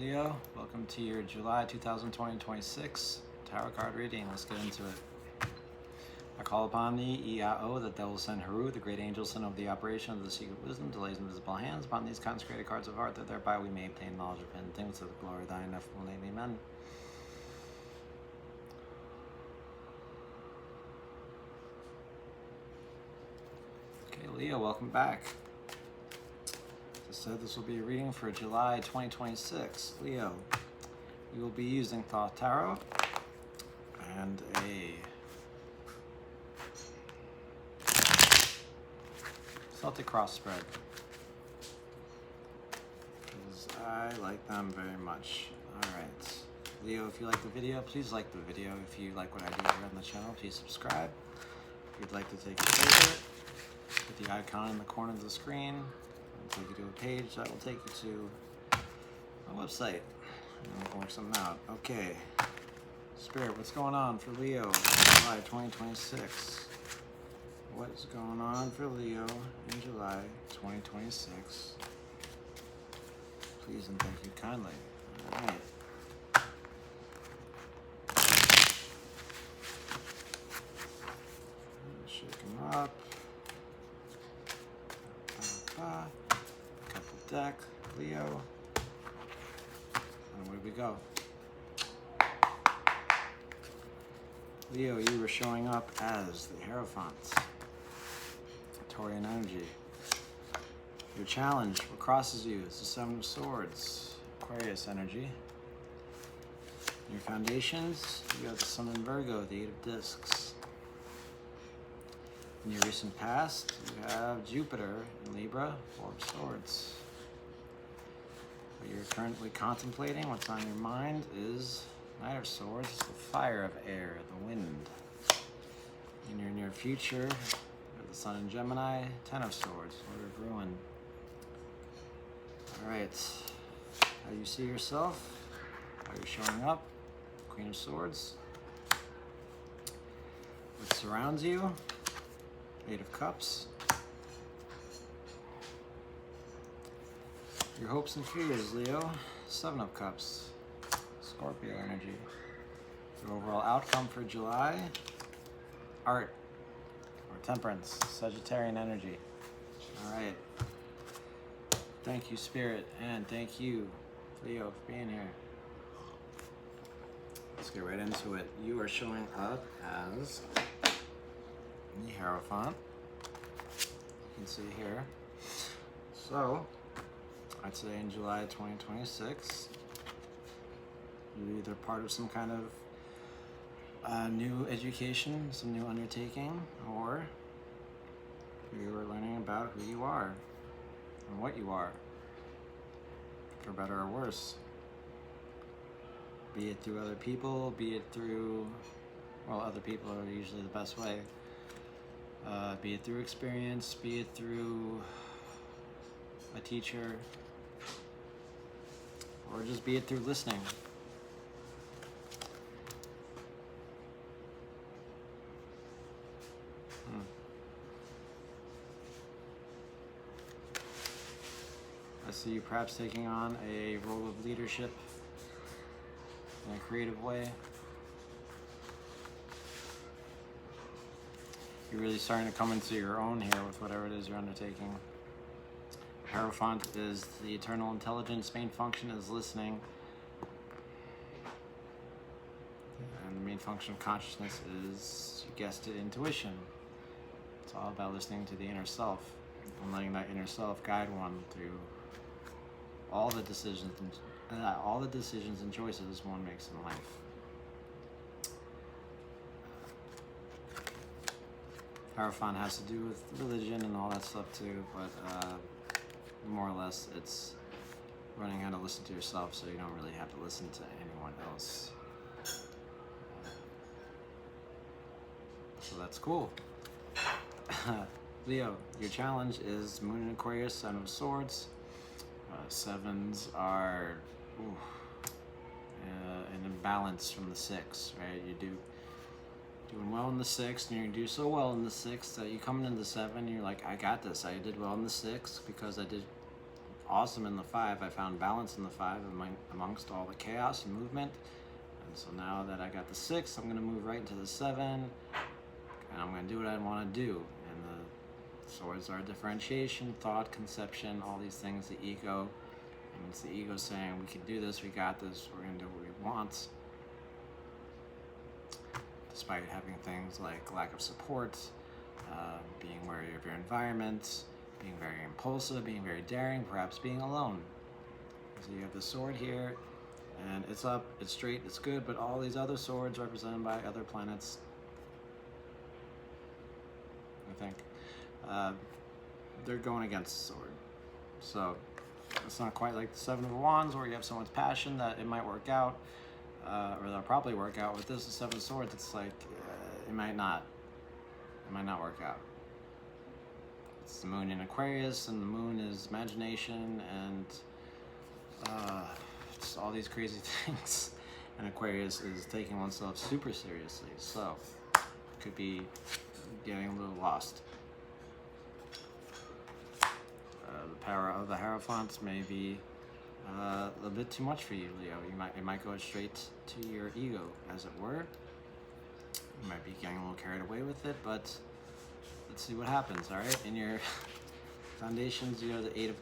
Leo, welcome to your July 2020-26 tarot card reading. Let's get into it. I call upon thee, Iao, the devil son Haru, the great angel son of the operation of the secret wisdom, to lay his invisible hands upon these consecrated cards of art, that thereby we may obtain knowledge of hidden things to the glory of thine ineffable name. Amen. Okay, Leo, welcome back. So this will be a reading for July 2026. Leo, we will be using Thoth Tarot and a Celtic cross spread, because I like them very much. Alright, Leo, if you like the video, please like the video. If you like what I do here on the channel, please subscribe. If you'd like to take a favorite, hit the icon in the corner of the screen. It'll take you to a page that will take you to my website, and we can work something out. Okay, Spirit, what's going on for Leo July 2026? What is going on for Leo in July 2026? Please and thank you kindly. All right. Shake him up. Couple deck, Leo. And where do we go? Leo, you were showing up as the Hierophant. Taurian energy. Your challenge, what crosses you, is the Seven of Swords, Aquarius energy. Your foundations, you have the Sun in Virgo, the Eight of Discs. In your recent past, you have Jupiter in Libra, Four of Swords. What you're currently contemplating, what's on your mind, is Knight of Swords, the fire of air, the wind. In your near future, you have the Sun in Gemini, Ten of Swords, Lord of Ruin. Alright, how you see yourself, how you're showing up, Queen of Swords. What surrounds you, Eight of Cups. Your hopes and fears, Leo, Seven of Cups, Scorpio energy. Your overall outcome for July, art or temperance, Sagittarian energy. All right. Thank you, Spirit, and thank you, Leo, for being here. Let's get right into it. You are showing up as the Hierophant. You can see here. So, I'd say in July 2026, you're either part of some kind of new education, some new undertaking, or you are learning about who you are and what you are, for better or worse. Be it through other people, be it through, well, other people are usually the best way. Be it through experience, be it through a teacher, or just be it through listening. I see you perhaps taking on a role of leadership in a creative way. You're really starting to come into your own here with whatever it is you're undertaking. Hierophant is the eternal intelligence. Main function is listening. And the main function of consciousness is, you guessed it, intuition. It's all about listening to the inner self and letting that inner self guide one through all the decisions and choices one makes in life. Hierophant has to do with religion and all that stuff too, but more or less it's learning how to listen to yourself so you don't really have to listen to anyone else. So that's cool. Leo, your challenge is Moon in Aquarius, Seven of Swords. Sevens are an imbalance from the six, right? You doing well in the sixth, and you do so well in the sixth that you come into the seven, and you're like, I got this. I did well in the sixth because I did awesome in the 5. I found balance in the 5 amongst all the chaos and movement. And so now that I got the 6, I'm going to move right into the 7, and I'm going to do what I want to do. And the swords are differentiation, thought, conception, all these things, the ego. And it's the ego saying, we can do this, we got this, we're going to do what we want. Despite having things like lack of support, being wary of your environment, being very impulsive, being very daring, perhaps being alone. So you have the sword here, and it's up, it's straight, it's good, but all these other swords represented by other planets, I think, they're going against the sword. So it's not quite like the 7 of Wands where you have so much passion that it might work out, or they'll probably work out. With this, the 7 of Swords, it's like, it might not work out. It's the moon in Aquarius, and the moon is imagination, and it's all these crazy things. And Aquarius is taking oneself super seriously, so could be getting a little lost. The power of the Hierophant may be a bit too much for you, Leo. It might go straight to your ego, as it were. You might be getting a little carried away with it, but let's see what happens. All right, in your foundations, you have the 8 of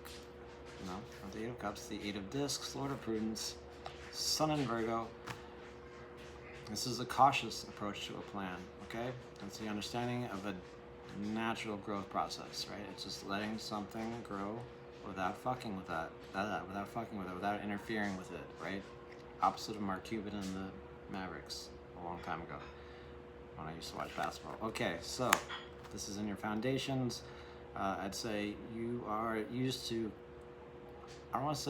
not the 8 of Cups, the 8 of Discs, Lord of Prudence, Sun in Virgo. This is a cautious approach to a plan. Okay, it's the understanding of a natural growth process, right? It's just letting something grow without fucking with without interfering with it, right? Opposite of Mark Cuban and the Mavericks a long time ago when I used to watch basketball. Okay, so this is in your foundations. I'd say you are used to, I want to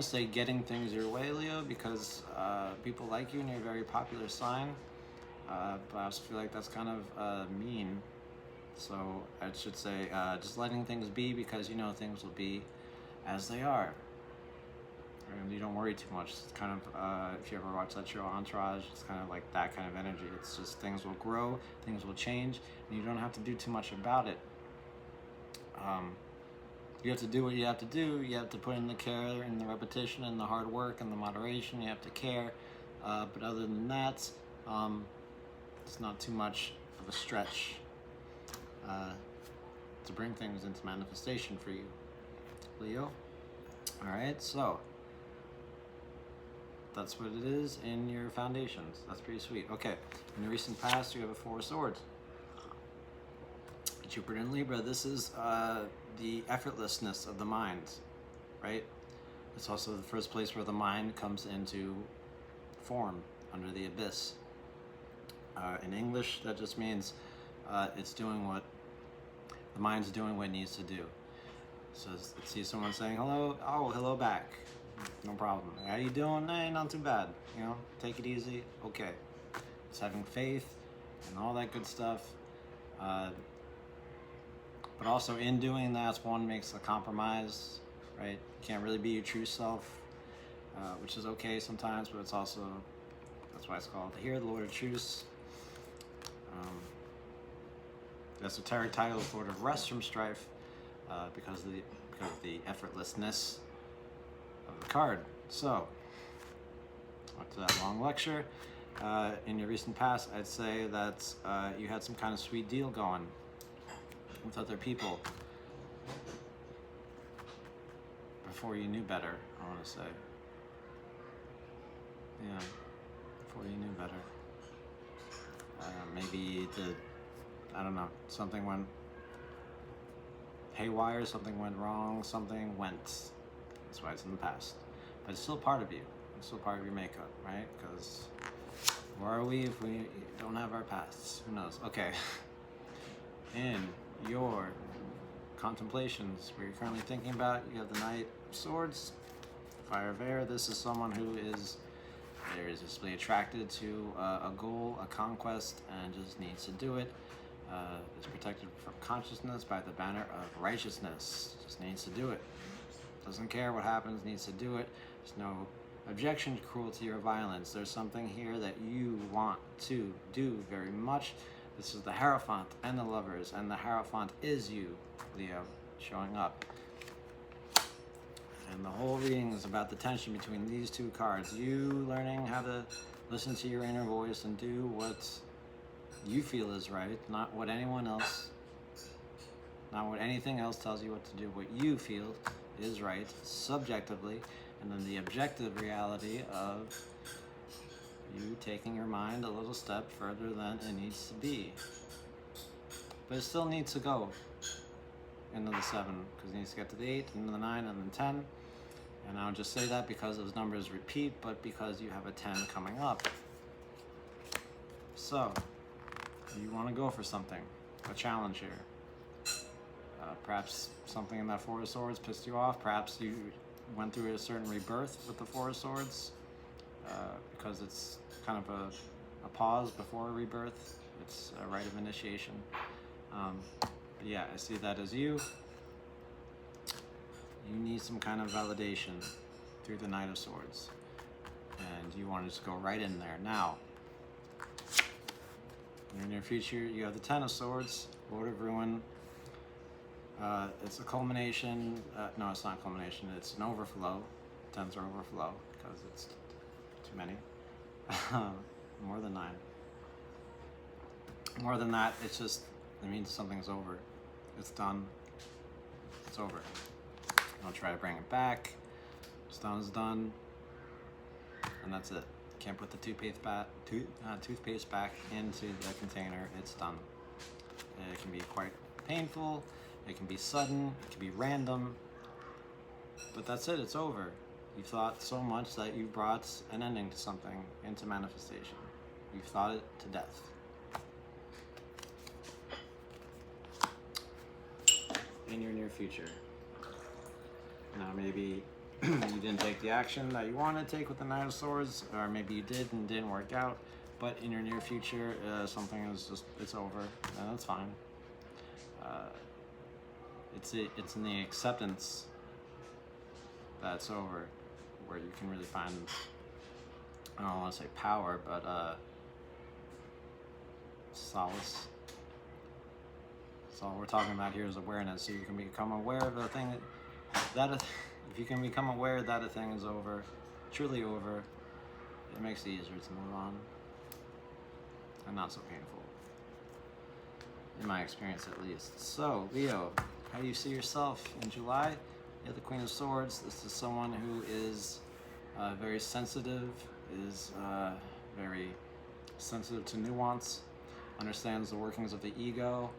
say getting things your way, Leo, because people like you and you're a very popular sign. But I also feel like that's kind of mean. So I should say just letting things be, because you know things will be as they are. And you don't worry too much. It's kind of, if you ever watch that show Entourage, it's kind of like that kind of energy. It's just things will grow, things will change, and you don't have to do too much about it. You have to do what you have to do. You have to put in the care and the repetition and the hard work and the moderation. You have to care. But other than that, it's not too much of a stretch to bring things into manifestation for you, Leo. All right, so that's what it is in your foundations. That's pretty sweet. Okay, in the recent past, you have a 4 of Swords. Jupiter in Libra, this is the effortlessness of the mind, right? It's also the first place where the mind comes into form, under the abyss. In English, that just means it's doing what the mind's doing what it needs to do. So see someone saying hello, oh, hello back, no problem. How you doing? Hey, not too bad. You know, take it easy. Okay, it's having faith and all that good stuff. But also in doing that, one makes a compromise, right? You can't really be your true self, which is okay sometimes, but it's also, that's why it's called here, the Lord of Truce. The esoteric title is Lord of Rest from Strife, because of the effortlessness of the card. So, after that long lecture, in your recent past, I'd say that you had some kind of sweet deal going with other people before you knew better, I want to say. Yeah, before you knew better. Maybe I don't know, something went haywire, something went wrong, something went. That's why it's in the past. But it's still part of you. It's still part of your makeup, right? Because where are we if we don't have our pasts? Who knows? Okay. In your contemplations, where you're currently thinking about, you have the Knight of Swords, Fire of Air. This is someone who is irresistibly attracted to a goal, a conquest, and just needs to do it. Is protected from consciousness by the banner of righteousness. Just needs to do it. Doesn't care what happens, needs to do it. There's no objection to cruelty or violence. There's something here that you want to do very much. This is the Hierophant and the Lovers, and the Hierophant is you, Leo, showing up. And the whole reading is about the tension between these two cards. You learning how to listen to your inner voice and do what you feel is right, not what anyone else, not what anything else tells you what to do. What you feel is right, subjectively, and then the objective reality of you taking your mind a little step further than it needs to be. But it still needs to go into the 7, because it needs to get to the 8, and the 9, and then 10. And I don't just say that because those numbers repeat, but because you have a 10 coming up. So, you want to go for something, a challenge here. Perhaps something in that 4 of Swords pissed you off. Perhaps you went through a certain rebirth with the 4 of Swords, because it's kind of a pause before a rebirth. It's a rite of initiation. But yeah, I see that as you. You need some kind of validation through the Knight of Swords. And you want to just go right in there. Now, in your near future, you have the 10 of Swords, Lord of Ruin. It's a culmination. No, it's not a culmination. It's an overflow. 10s are overflow because it's too many. More than 9. More than that, it means something's over. It's done. It's over. Don't try to bring it back. It's done is done. And that's it. Can't put the toothpaste back into the container. It's done. It can be quite painful. It can be sudden. It can be random. But that's it. It's over. You've thought so much that you brought an ending to something into manifestation. You've thought it to death. In your near future. Now maybe you didn't take the action that you wanted to take with the Knight of Swords, or maybe you did and didn't work out, but in your near future, something is just, it's over, and that's fine. It's in the acceptance that it's over, where you can really find, I don't want to say power, but solace. So all we're talking about here is awareness, so you can become aware of the thing if you can become aware that a thing is over, truly over, it makes it easier to move on, and not so painful, in my experience at least. So, Leo, how do you see yourself in July? You have the Queen of Swords. This is someone who is very sensitive, is very sensitive to nuance, understands the workings of the ego,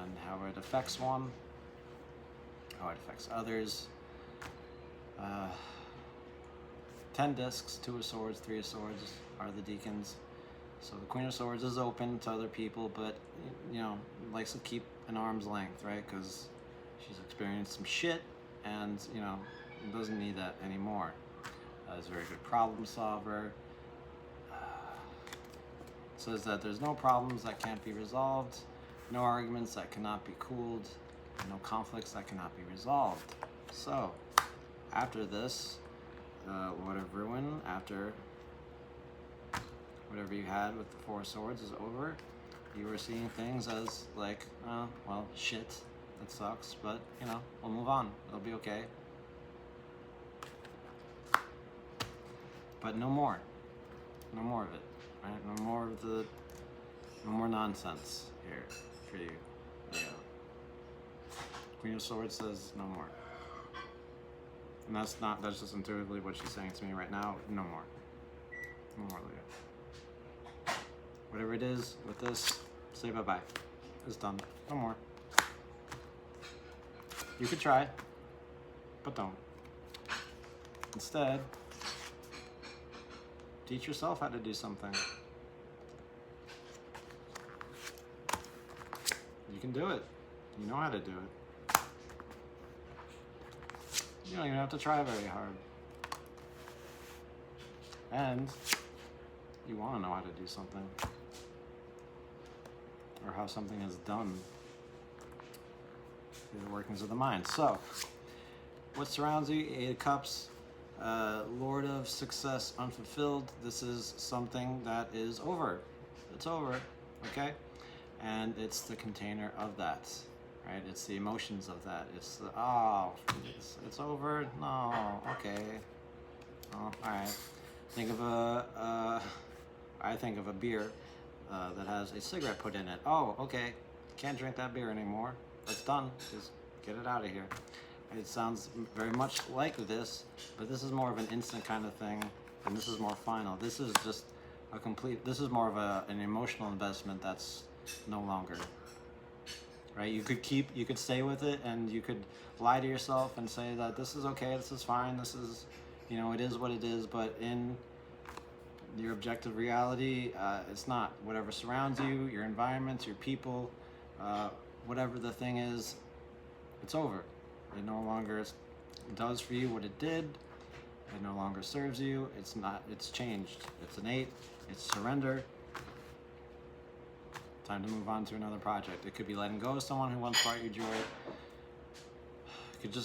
and how it affects one, how it affects others. 10 discs, 2 of Swords, 3 of Swords are the deacons. So the Queen of Swords is open to other people, but, you know, likes to keep an arm's length, right? Because she's experienced some shit, and, you know, doesn't need that anymore. Is a very good problem solver. Says that there's no problems that can't be resolved, no arguments that cannot be cooled, no conflicts that cannot be resolved. So, after this, Lord of Ruin, after whatever you had with the 4 of Swords is over, you were seeing things as like, well, shit, that sucks, but, you know, we'll move on. It'll be okay. But no more. No more of it, right? No more nonsense here for you, Leo. Queen of Swords says no more. And that's just intuitively what she's saying to me right now. No more. No more, Leo. Whatever it is with this, say bye-bye. It's done. No more. You could try, but don't. Instead, teach yourself how to do something. You can do it. You know how to do it. You don't even have to try very hard. And you want to know how to do something. Or how something is done through the workings of the mind. So, what surrounds you? 8 of Cups. Lord of Success Unfulfilled. This is something that is over. It's over. Okay? and it's the container of that, right? It's the emotions of that. It's the, oh, it's over. No, okay. Oh, all right. Think of I think of a beer that has a cigarette put in it. Oh, okay. Can't drink that beer anymore. It's done. Just get it out of here. It sounds very much like this, but this is more of an instant kind of thing, and this is more final. This is just a complete, this is more of an emotional investment that's no longer, right? You could stay with it, and you could lie to yourself and say that this is okay, this is fine, this is, it is what it is, but in your objective reality, it's not. Whatever surrounds you, your environment, your people, whatever the thing is, it's over. It no longer does for you what it did. It no longer serves you. It's not. It's changed. It's innate. It's surrender. Time to move on to another project. It could be letting go of someone who once brought you joy.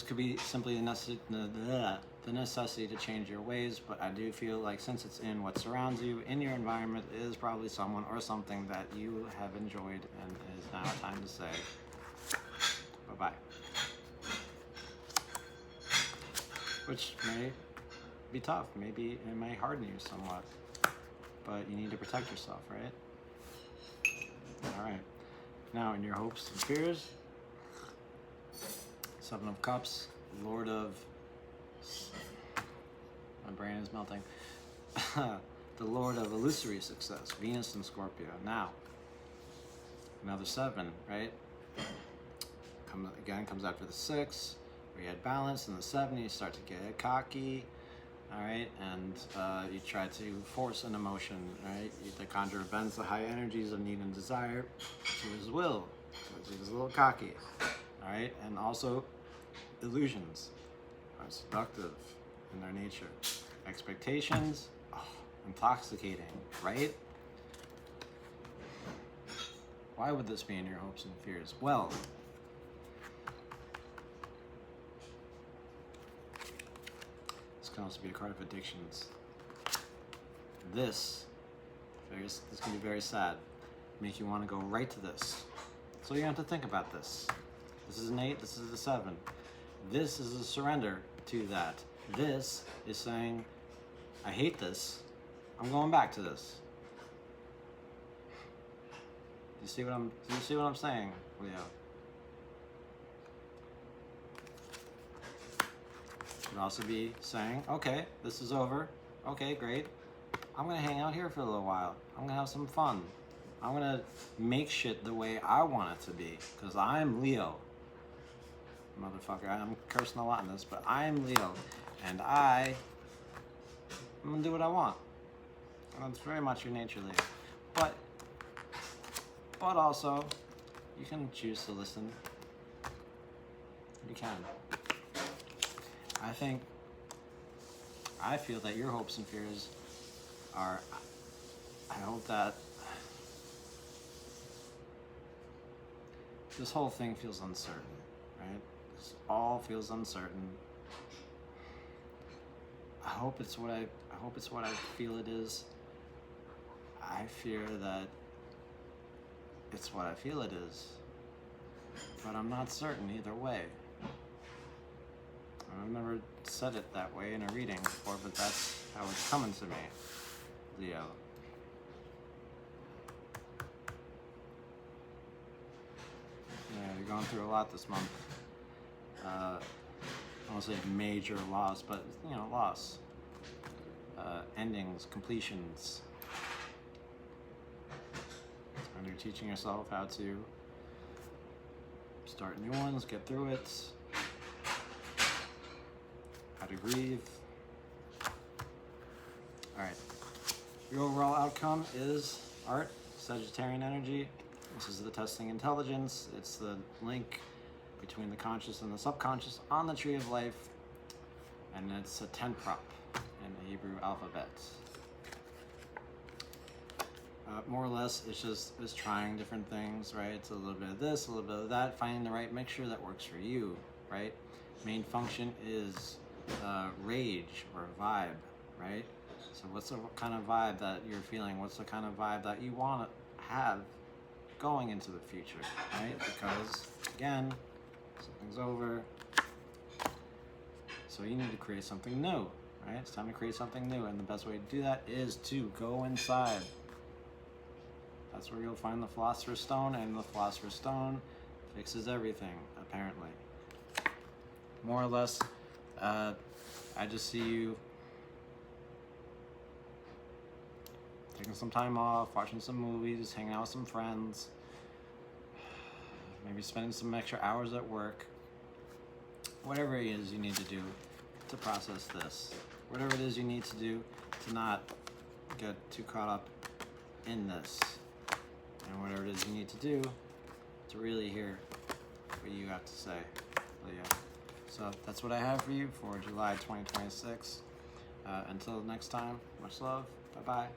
Could be simply the necessity to change your ways, but I do feel like since it's in what surrounds you, in your environment, it is probably someone or something that you have enjoyed, and it is now time to say bye-bye. Which may be tough, maybe it may harden you somewhat, but you need to protect yourself, right? Alright, now in your hopes and fears, Seven of Cups, Lord of... My brain is melting. The Lord of illusory success, Venus and Scorpio. Now, another 7, right? Comes after the 6, where you had balance, and the 7, you start to get cocky, all right? And you try to force an emotion, right? The conjurer bends the high energies of need and desire to his will. So he's a little cocky, all right? And also, illusions are seductive in their nature. Expectations, intoxicating, right? Why would this be in your hopes and fears? Well, this can also be a card of addictions. This can be very sad. Make you want to go right to this. So you have to think about this. This is an 8, this is a 7. This is a surrender to that. This is saying, I hate this. I'm going back to this. Do you see what I'm saying, Leo? It could also be saying, okay, this is over. Okay, great. I'm gonna hang out here for a little while. I'm gonna have some fun. I'm gonna make shit the way I want it to be, because I'm Leo. Motherfucker, I'm cursing a lot in this, but I'm Leo, and I'm gonna do what I want. And that's very much your nature, Leo. But also, you can choose to listen. You can. I feel that your hopes and fears are, I hope that this whole thing feels uncertain, right? This all feels uncertain. I hope it's what I feel it is. I fear that it's what I feel it is, but I'm not certain either way. I've never said it that way in a reading before, but that's how it's coming to me, Leo. Yeah, you're going through a lot this month. I won't say major loss, but loss. Endings, completions. And you're teaching yourself how to start new ones, get through it, how to grieve. Alright. Your overall outcome is art, Sagittarian energy. This is the testing intelligence. It's the link between the conscious and the subconscious on the tree of life. And it's a 10 prop in the Hebrew alphabet. More or less, it's trying different things, right? It's a little bit of this, a little bit of that, finding the right mixture that works for you, right? Main function is rage or vibe, right? So what's the kind of vibe that you're feeling? What's the kind of vibe that you want to have going into the future, right? Because again, something's over, so you need to create something new, right? It's time to create something new, and the best way to do that is to go inside. That's where you'll find the Philosopher's Stone, and the Philosopher's Stone fixes everything, apparently. More or less, I just see you taking some time off, watching some movies, hanging out with some friends, maybe spending some extra hours at work. Whatever it is you need to do to process this. Whatever it is you need to do to not get too caught up in this. And whatever it is you need to do to really hear what you have to say, Leo. So that's what I have for you for July 2026. Until next time, much love. Bye-bye.